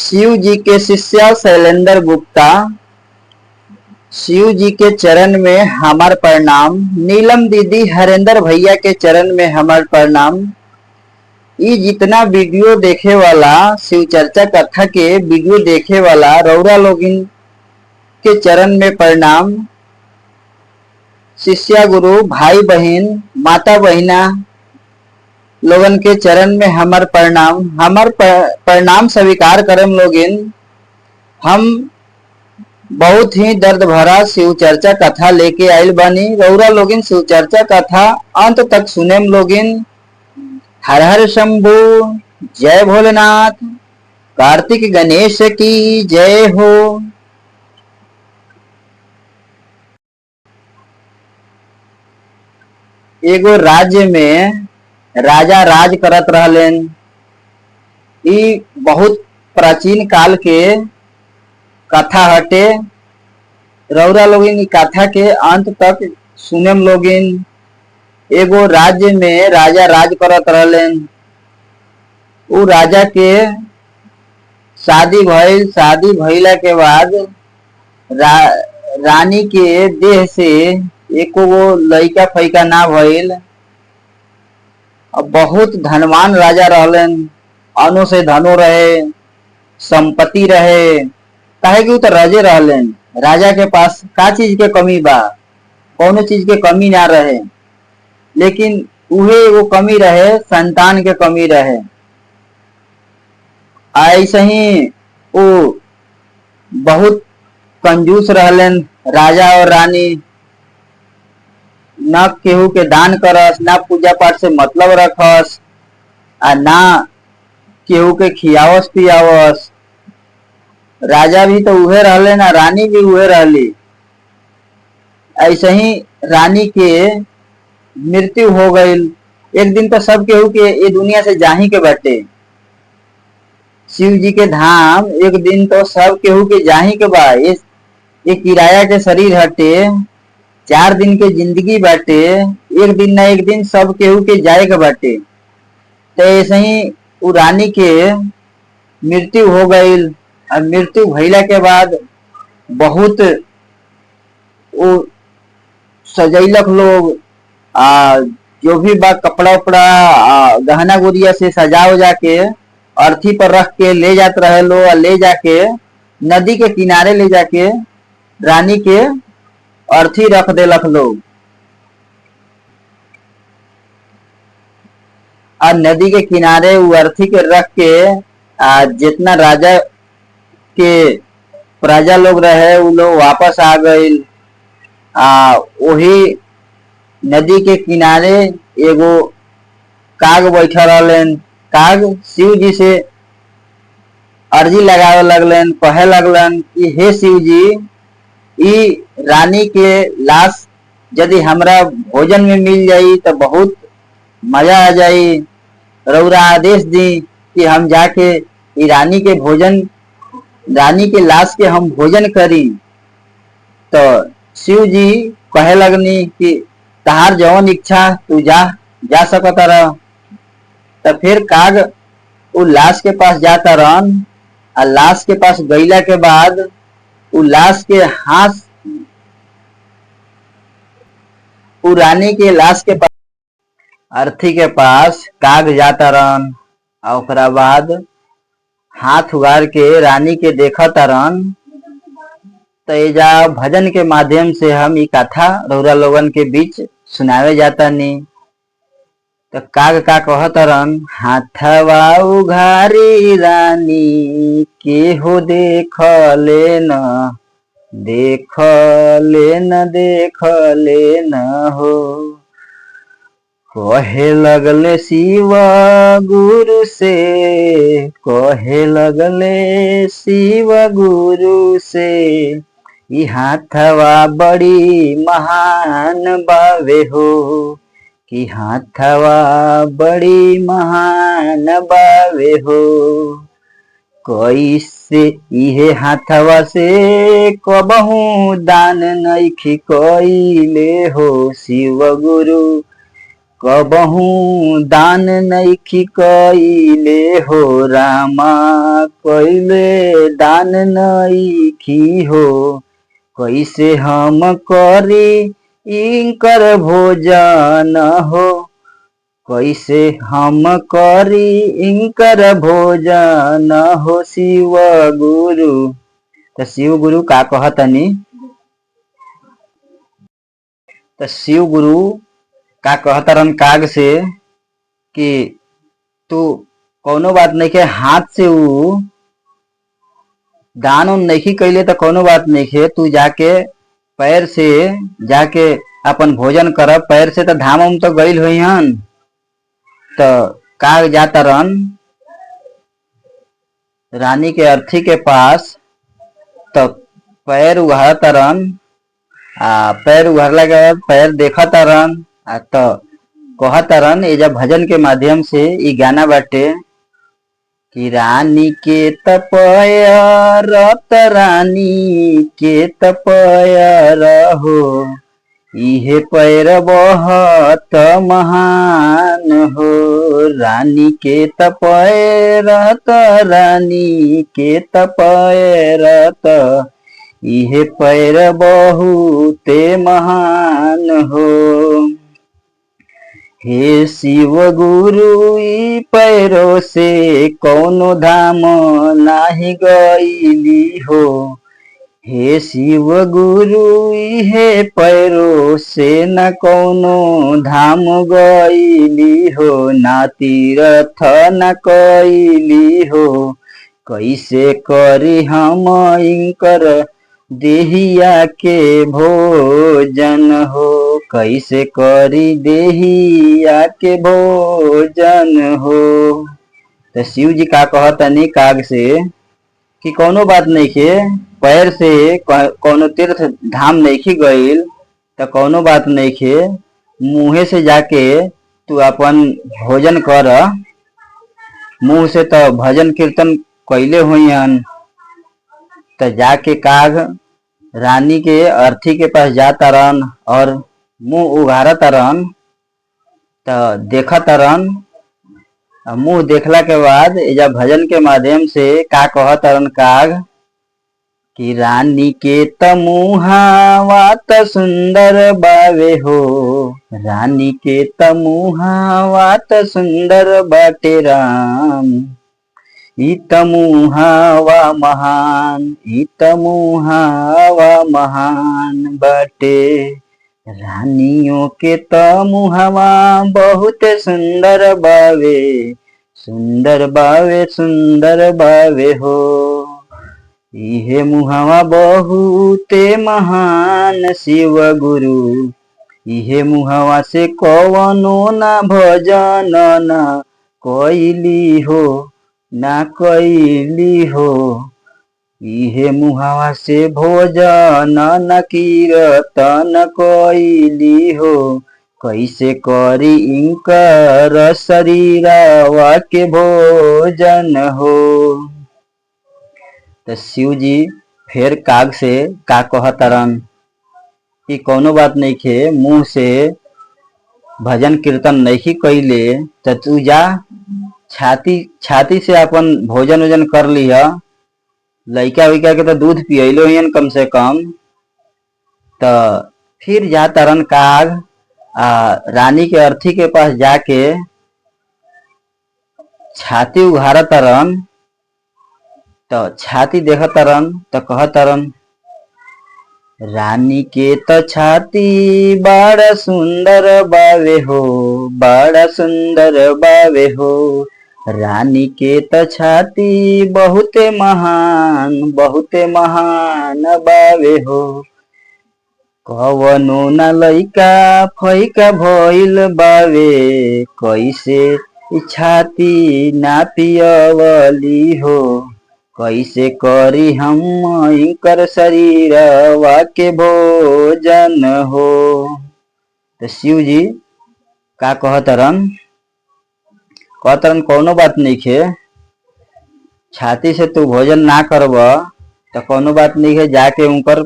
शिव जी के शिष्य शैलेंद्र गुप्ता। शिव जी के चरण में हमार प्रणाम। नीलम दीदी, हरेंद्र भैया के चरण में हमार प्रणाम। ये जितना वीडियो देखे वाला, शिव चर्चा कथा के वीडियो देखे वाला रौरा लोगिन के चरण में प्रणाम। शिष्या गुरु भाई बहन माता बहिना लोगन के चरण में हमार प्रणाम। हमार प्रणाम स्वीकार करम लोगिन। हम बहुत ही दर्द भरा शिव चर्चा कथा लेके आयल बानी। रौरा लोगिन शिव चर्चा कथा अंत तक सुनेम लोगिन। हर हर शंभु, जय भोलेनाथ, कार्तिक गणेश की जय हो। एगो राज्य में राजा राज करत रहलेन। ई बहुत प्राचीन काल के कथा हटे। रौरा लोगिन कथा के अंत तक सुनेम लोगिन। एगो राज्य में राजा राज करत रहलेन। उ राजा के शादी भइल। शादी भइला के बाद रानी के देह से एको गो लइका फैका ना भइल। बहुत धनवान राजा रहलन। अनु से धनो रहे, संपत्ति रहे। काहे कि उ तो राजे रहलन। राजा के पास का चीज के कमी बा? कौनो चीज के कमी ना रहे। लेकिन उहे एगो कमी रहे, संतान के कमी रहे। ऐसे ही वो बहुत कंजूस रहलन राजा और रानी। ना केहू के दान करस, ना पूजा पाठ से मतलब रखस, आ ना केहू के खियावस पियावस। राजा भी तो उहे रहले ना, रानी भी उहे रहली। ऐसे ही रानी के मृत्यु हो गईल। एक दिन तो सब केहू के ये दुनिया से जाही के बाटे। शिव जी के धाम एक दिन तो सब केहू के जाही के बा। ये किराया के शरीर हटे। 4 दिन के जिंदगी बाटे। एक दिन ना एक दिन सब केहू के जाए के बाटे। तो ऐसे ही उ रानी के मृत्यु हो गईल। और मृत्यु भइला के बाद बहुत वो सजैलक लोग। जो भी बा कपड़ा उपड़ा गहना गुड़िया से सजा उजा के अर्थी पर रख के ले जात रहे लो। और ले जाके नदी के किनारे ले जाके रानी के अर्थी रख देलक लोग। और नदी के किनारे वो अर्थी के रख के जितना राजा के प्रजा लोग रहे उ लोग वापस आ गईल। वही नदी के किनारे एगो काग बैठा रहलन। काग शिव जी से अर्जी लगावे लगलन, कहे लगलन कि हे शिव जी, ई रानी के लाश यदि हमरा भोजन में मिल जाई तो बहुत मजा आ जाई। रउरा आदेश दी कि हम जाके ई रानी के लाश के हम भोजन करी। तो शिव जी कहे लगनी कि तहार जवन इच्छा तू जा सकता रह। तो फिर काग उ लाश के पास जाता रहन। और लाश के पास गईला के बाद उ लाश के हाथ उ रानी के लाश के पास अर्थी के पास काग जाता रहन। और ओकरा बाद हाथ उगार के रानी के देखता रहन। तो एजा भजन के माध्यम से हम ई कथा रउरा लोगन के बीच सुनावे जाता नी। तो काग का कहता रहन, हाथवा उघारी रानी के हो देख लेन हो। कहे लगले शिव गुरु से, कहे लगले शिव गुरु से, ई हाथवा बड़ी महान बावे हो। कि हाथवा बड़ी महान बावे हो। कैसे इहे हाथवा से कबहू दान नइखी कइले हो शिव गुरु। कबहू दान नइखी कइले हो रामा, कइले दान नइखी हो। कैसे हम करी इनकर भोजन हो, कैसे हम करी इनकर भोजन हो शिव गुरु। तो शिव गुरु का कहतनी, तो शिव गुरु का कहतरन काग से कि तू कौनो बात नहीं के हाथ से ऊ दान नहीं कैले तो कोनो बात नहीं है, तू जाके पैर से जाके अपन भोजन कर। पैर से तो धाम उम तो गईल हुई हन। तो काग जाता रन रानी के अर्थी के पास, तो पैर उघाड़ता रन। पैर उघाड़ला के बाद पैर देखता रन। तो कहता रन एजा भजन के माध्यम से ई गाना बाटे कि रानी के तपया रत, रानी के तपया रहो, इहे पैर बहुत महान हो। रानी के तपय रत, रानी के तपय रत, इहे पैर बहुते महान हो। हे शिव गुरु ई पैरों से कौनो धाम नाही गईली हो। हे शिव गुरु इहे पैरों से न कौनो धाम गईली हो, ना तीर्थ न कईली हो। कैसे करी हम इनकर देहिया के भोजन हो, कैसे करी देहिया के भोजन हो। तो शिव जी का कहतनी काग से कि कोनो बात नहीं के, पैर से कोनो तीर्थ धाम नहीं गईल तो कोनो बात नहीं के, मुँहे से जाके तू अपन भोजन कर। मुँह से तो भजन कीर्तन कैले हुईन। तो जाके काग रानी के अर्थी के पास जाता रन और मुंह उघाड़ता रन। तो देखता रन, मुंह देखला के बाद एजा भजन के माध्यम से का कहता रन काग कि रानी के त मुहावा त सुंदर बावे हो, रानी के त मुहावा त सुंदर बाटे राम। इत मुहावा महान, इत मुहावा महान बाटे। रानियों के त मुहावा बहुत सुंदर बावे, सुंदर बावे सुंदर बावे हो। इहे मुहावा बहुते महान शिव गुरु, इहे मुहावा से कवनो ना भजन ना कैली हो, ना कैली हो। इहे मुहावा से भोजन न कीर्तन कैली हो, कैसे करी इनकर शरीरवा के भोजन हो। तो शिव जी फिर काग से का कहतरन कि कोनो बात नहीं खे, मुंह से भजन कीर्तन नहीं कैले तो तू जा छाती से अपन भोजन वोजन कर लिया। लइका विका के तो दूध पियलो हियन कम से कम। तो फिर जा तरन काग रानी के अर्थी के पास जाके छाती उघाड़ तरन। तो छाती देख तरन तो कह तरन रानी के तो छाती बड़ा सुंदर बावे हो, बड़ा सुंदर बावे हो। रानी के तो छाती बहुते महान, बहुते महान बावे हो। कवनो न लइका फैका भइल बावे, कैसे छाती ना पियवली हो। कैसे करी हम इनकर शरीरवा के भोजन हो। तो शिव जी का कहतरन कोनो बात नहीं खे, छाती से तू भोजन ना करब तो कोनो बात नहीं है, जाके उनकर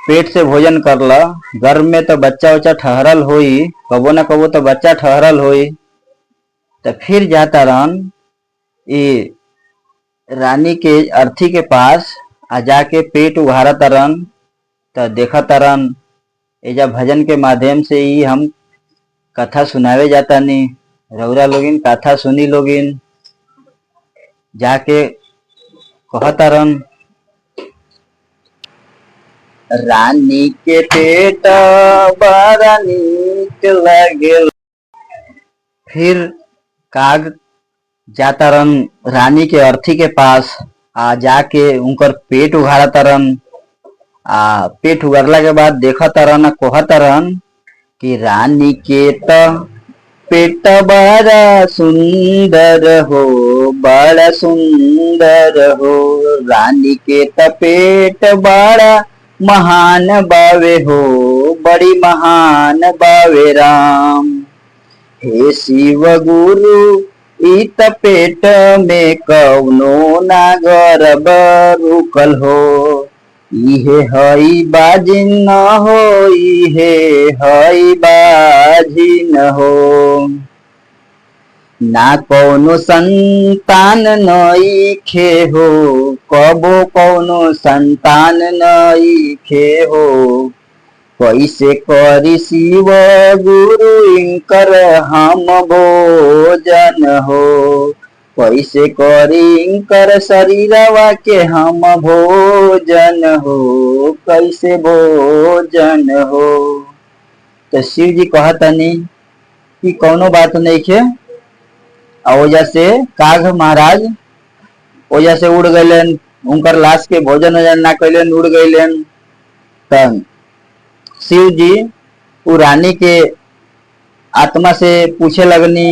पेट से भोजन करला, गर्भ में तो बच्चा उच्चा ठहरल होई, कबो न कबो तो बच्चा ठहरल होई। तो फिर जाता रहन ये रानी के अर्थी के पास आ जाके पेट उघारा तरन। तो देखा तरन एजा भजन के माध्यम से ही हम कथा सुनावे जाता नी, रौरा लोगिन कथा सुनी लोगिन। जाके कहतारन रानी के पेट बड़ा नीक लगे। फिर काग जातारन रानी के अर्थी के पास आ जाके उनकर पेट उघाड़ा तरन। पेट उगरला के बाद देखा तरन कोहा तरन कि रानी के तो पेट बड़ा सुंदर हो, बड़ा सुंदर हो। रानी के तो पेट बड़ा महान बावे हो, बड़ी महान बावे राम। हे शिव गुरु इत पेट में कौनो ना गर्भ रुकल हो। इहे हई बाजिन न हो, इहे हई बाजिन हो। ना कौनो संतान नइखे हो, कबो कौनो संतान नइखे हो। कैसे करी शिव गुरु इंकर हम भोजन हो। कैसे करी इंकर शरीरवा के हम भोजन हो, कैसे भोजन हो। तो शिव जी कहतनी कि कौनो बात नहीं खे। ओजा से काग महाराज ओजा से उड़ गईलन, उनकर लाश के भोजन वोजन ना कैलन, उड़ गईलन। तब शिव जी उ रानी के आत्मा से पूछे लगनी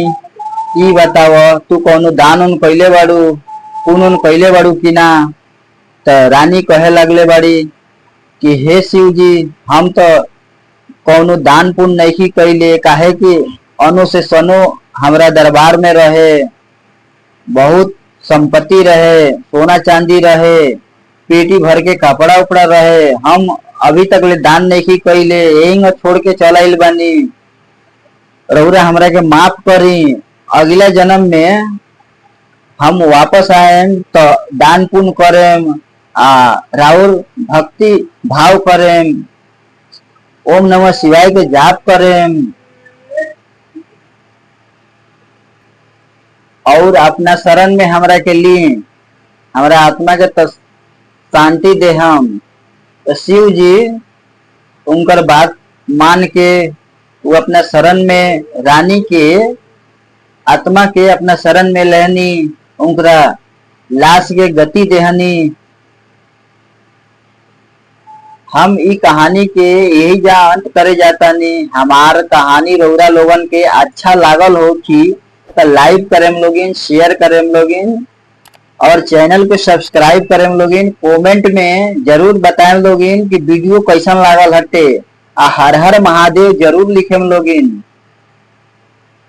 ई बताव तू कौनो दान उन कैले बाड़ू, पुण्य उन कैले बाड़ू कि ना। तो रानी कहे लगले बाड़ी कि हे शिव जी हम तो कौनो दान पुण्य नहीं कैले, काहे कि अनु से सनो हमरा दरबार में रहे, बहुत संपत्ति रहे, सोना चांदी रहे, पेटी भर के कपड़ा उपड़ा रहे। हम अभी तक ले दान नहीं कैले, यही छोड़ के चल आइल बानी। रउरा हमरा के माफ करी, अगला जन्म में हम वापस आएम तो दान पुण्य करेम, राउर भक्ति भाव करेम, ओम नमः शिवाय के जाप करेम और अपना शरण में हमरा के ली, हमरा आत्मा के शांति दे। हम तो शिव जी उनकर बात मान के वो अपना शरण में रानी के आत्मा के अपना शरण में लेनी, उनकरा लाश के गति देहनी। हम ई कहानी के यही जा अंत करे जाता नहीं। हमार कहानी रउरा लोगन के अच्छा लागल हो कि तो लाइक करें लोगिन, शेयर करें लोगिन और चैनल को सब्सक्राइब करें लोगिन। कमेंट में जरूर बताएं लोगिन कि वीडियो कैसन लागल हटे। हर हर महादेव जरूर लिखें लोगिन।